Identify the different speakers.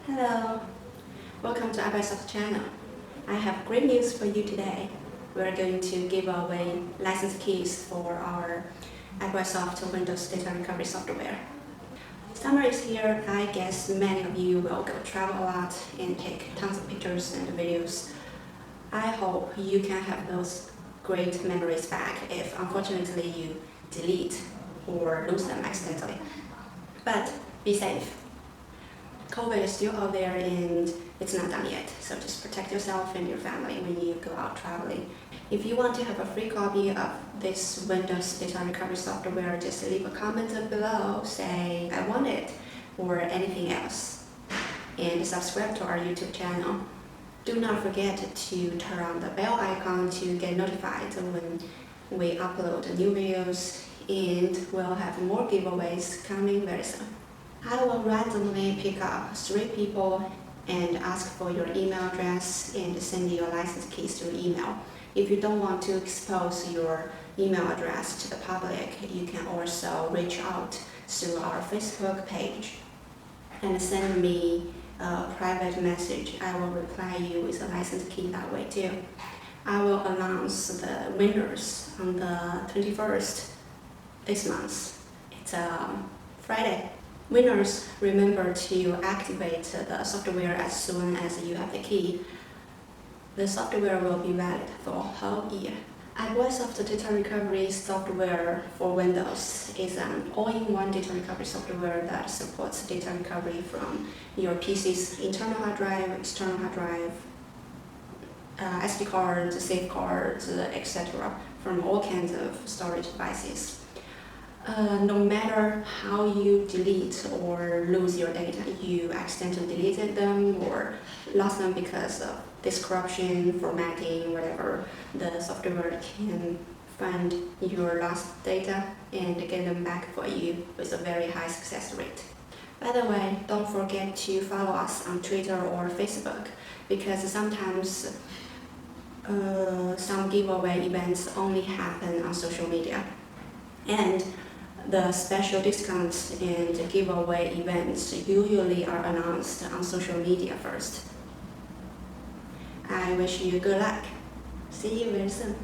Speaker 1: Hello, welcome to iBoysoft channel. I have great news for you today. We're going to give away license keys for our iBoysoft Windows data recovery software. Summer is here. I guess many of you will go travel a lot and take tons of pictures and videos. I hope you can have those great memories back if unfortunately you delete or lose them accidentally. But be safe. COVID is still out there and it's not done yet, so just protect yourself and your family when you go out traveling. If you want to have a free copy of this Windows data recovery software, just leave a comment below, say I want it or anything else, and subscribe to our YouTube channel. Do not forget to turn on the bell icon to get notified when we upload new videos, and we'll have more giveaways coming very soon. I will randomly pick up 3 people and ask for your email address and send you your license keys through email. If you don't want to expose your email address to the public, you can also reach out through our Facebook page and send me a private message. I will reply you with a license key that way too. I will announce the winners on the 21st this month. It's Friday. Winners, remember to activate the software as soon as you have the key. The software will be valid for a whole year. iBoysoft data recovery software for Windows is an all-in-one data recovery software that supports data recovery from your PC's internal hard drive, external hard drive, SD cards, safe cards, etc. from all kinds of storage devices. No matter how you delete or lose your data, you accidentally deleted them or lost them because of disk corruption, formatting, whatever, the software can find your lost data and get them back for you with a very high success rate. By the way, don't forget to follow us on Twitter or Facebook, because sometimes some giveaway events only happen on social media. And the special discounts and giveaway events usually are announced on social media first. I wish you good luck. See you very soon.